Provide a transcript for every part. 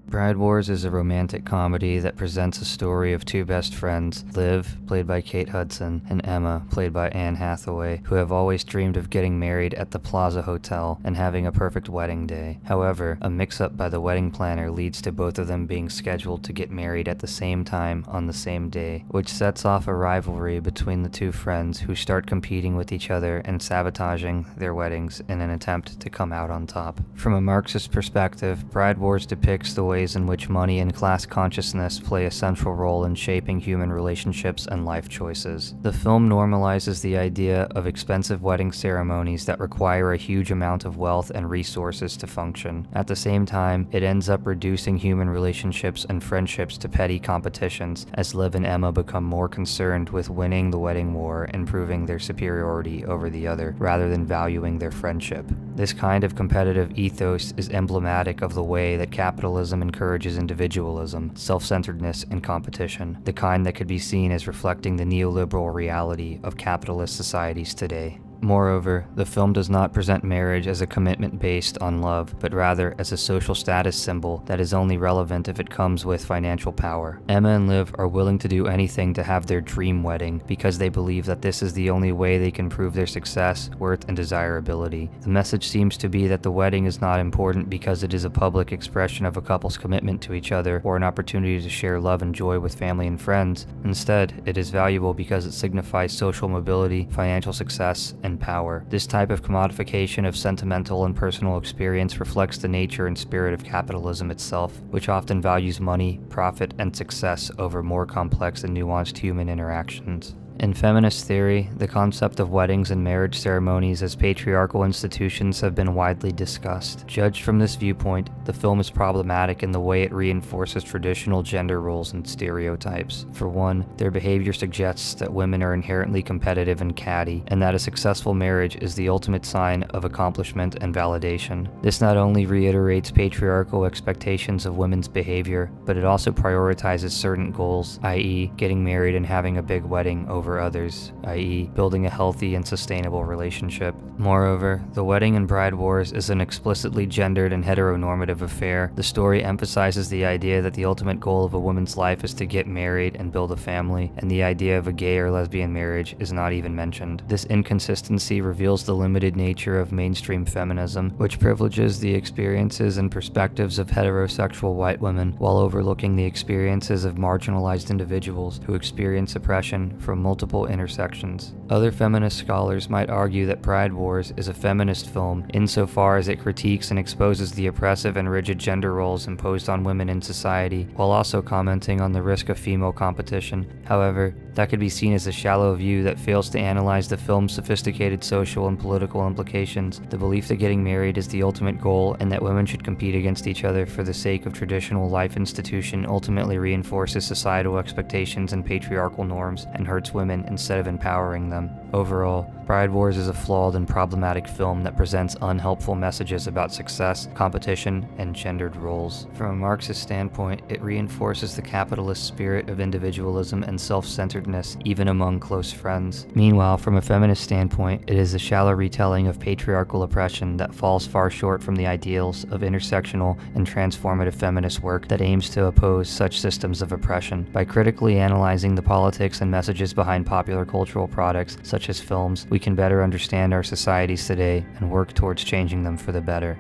Bride Wars is a romantic comedy that presents a story of two best friends, Liv, played by Kate Hudson, and Emma, played by Anne Hathaway, who have always dreamed of getting married at the Plaza Hotel and having a perfect wedding day. However, a mix-up by the wedding planner leads to both of them being scheduled to get married at the same time on the same day, which sets off a rivalry between the two friends who start competing with each other and sabotaging their weddings in an attempt to come out on top. From a Marxist perspective, Bride Wars depicts the ways in which money and class consciousness play a central role in shaping human relationships and life choices. The film normalizes the idea of expensive wedding ceremonies that require a huge amount of wealth and resources to function. At the same time, it ends up reducing human relationships and friendships to petty competitions as Liv and Emma become more concerned with winning the wedding war and proving their superiority over the other, rather than valuing their friendship. This kind of competitive ethos is emblematic of the way that capitalism encourages individualism, self-centeredness, and competition, the kind that could be seen as reflecting the neoliberal reality of capitalist societies today. Moreover, the film does not present marriage as a commitment based on love, but rather as a social status symbol that is only relevant if it comes with financial power. Emma and Liv are willing to do anything to have their dream wedding because they believe that this is the only way they can prove their success, worth, and desirability. The message seems to be that the wedding is not important because it is a public expression of a couple's commitment to each other or an opportunity to share love and joy with family and friends. Instead, it is valuable because it signifies social mobility, financial success, and power. This type of commodification of sentimental and personal experience reflects the nature and spirit of capitalism itself, which often values money, profit, and success over more complex and nuanced human interactions. In feminist theory, the concept of weddings and marriage ceremonies as patriarchal institutions have been widely discussed. Judged from this viewpoint, the film is problematic in the way it reinforces traditional gender roles and stereotypes. For one, their behavior suggests that women are inherently competitive and catty, and that a successful marriage is the ultimate sign of accomplishment and validation. This not only reiterates patriarchal expectations of women's behavior, but it also prioritizes certain goals, i.e., getting married and having a big wedding over others, i.e., building a healthy and sustainable relationship. Moreover, the wedding in Bride Wars is an explicitly gendered and heteronormative affair. The story emphasizes the idea that the ultimate goal of a woman's life is to get married and build a family, and the idea of a gay or lesbian marriage is not even mentioned. This inconsistency reveals the limited nature of mainstream feminism, which privileges the experiences and perspectives of heterosexual white women while overlooking the experiences of marginalized individuals who experience oppression from multiple intersections. Other feminist scholars might argue that Bride Wars is a feminist film insofar as it critiques and exposes the oppressive and rigid gender roles imposed on women in society, while also commenting on the risk of female competition. However, that could be seen as a shallow view that fails to analyze the film's sophisticated social and political implications. The belief that getting married is the ultimate goal and that women should compete against each other for the sake of traditional life institution ultimately reinforces societal expectations and patriarchal norms and hurts women instead of empowering them. Overall, Bride Wars is a flawed and problematic film that presents unhelpful messages about success, competition, and gendered roles. From a Marxist standpoint, it reinforces the capitalist spirit of individualism and self-centeredness even among close friends. Meanwhile, from a feminist standpoint, it is a shallow retelling of patriarchal oppression that falls far short from the ideals of intersectional and transformative feminist work that aims to oppose such systems of oppression. By critically analyzing the politics and messages behind popular cultural products such as films, we can better understand our societies today and work towards changing them for the better.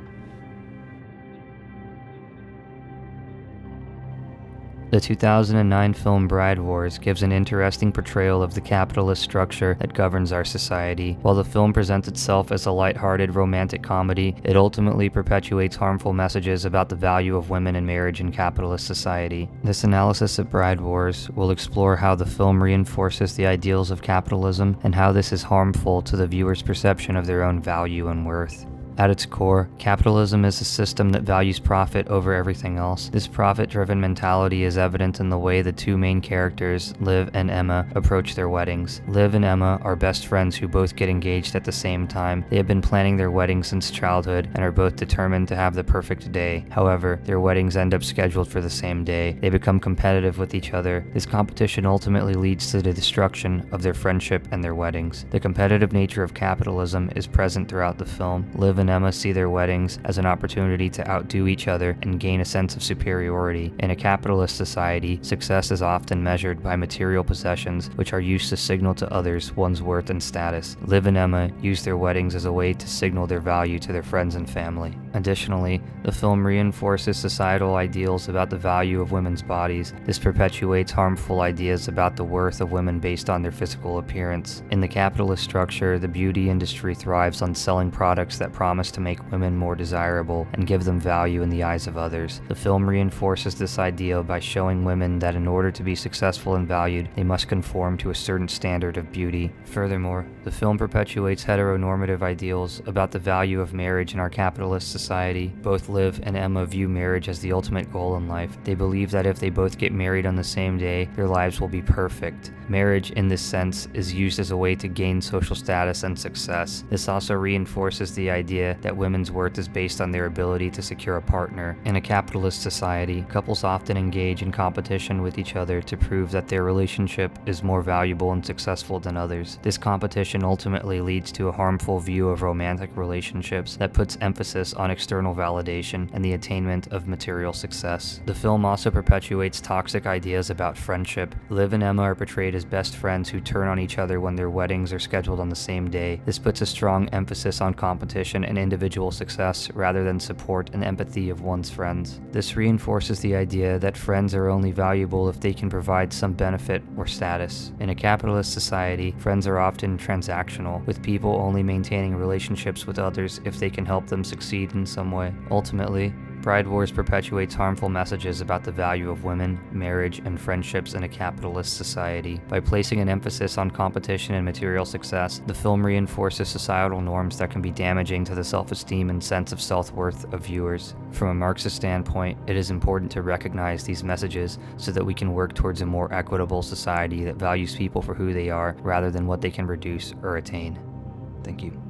The 2009 film Bride Wars gives an interesting portrayal of the capitalist structure that governs our society. While the film presents itself as a lighthearted romantic comedy, it ultimately perpetuates harmful messages about the value of women and marriage in capitalist society. This analysis of Bride Wars will explore how the film reinforces the ideals of capitalism and how this is harmful to the viewer's perception of their own value and worth. At its core, capitalism is a system that values profit over everything else. This profit-driven mentality is evident in the way the two main characters, Liv and Emma, approach their weddings. Liv and Emma are best friends who both get engaged at the same time. They have been planning their wedding since childhood and are both determined to have the perfect day. However, their weddings end up scheduled for the same day. They become competitive with each other. This competition ultimately leads to the destruction of their friendship and their weddings. The competitive nature of capitalism is present throughout the film. Liv and and Emma see their weddings as an opportunity to outdo each other and gain a sense of superiority. In a capitalist society, success is often measured by material possessions, which are used to signal to others one's worth and status. Liv and Emma use their weddings as a way to signal their value to their friends and family. Additionally, the film reinforces societal ideals about the value of women's bodies. This perpetuates harmful ideas about the worth of women based on their physical appearance. In the capitalist structure, the beauty industry thrives on selling products that promise to make women more desirable and give them value in the eyes of others. The film reinforces this idea by showing women that in order to be successful and valued, they must conform to a certain standard of beauty. Furthermore, the film perpetuates heteronormative ideals about the value of marriage in our capitalist society. Both Liv and Emma view marriage as the ultimate goal in life. They believe that if they both get married on the same day, their lives will be perfect. Marriage, in this sense, is used as a way to gain social status and success. This also reinforces the idea that women's worth is based on their ability to secure a partner. In a capitalist society, couples often engage in competition with each other to prove that their relationship is more valuable and successful than others. This competition ultimately leads to a harmful view of romantic relationships that puts emphasis on external validation and the attainment of material success. The film also perpetuates toxic ideas about friendship. Liv and Emma are portrayed as best friends who turn on each other when their weddings are scheduled on the same day. This puts a strong emphasis on competition and individual success rather than support and empathy of one's friends. This reinforces the idea that friends are only valuable if they can provide some benefit or status. In a capitalist society, friends are often transactional, with people only maintaining relationships with others if they can help them succeed in some way. Ultimately, Bride Wars perpetuates harmful messages about the value of women, marriage, and friendships in a capitalist society. By placing an emphasis on competition and material success, the film reinforces societal norms that can be damaging to the self-esteem and sense of self-worth of viewers. From a Marxist standpoint, it is important to recognize these messages so that we can work towards a more equitable society that values people for who they are rather than what they can produce or attain. Thank you.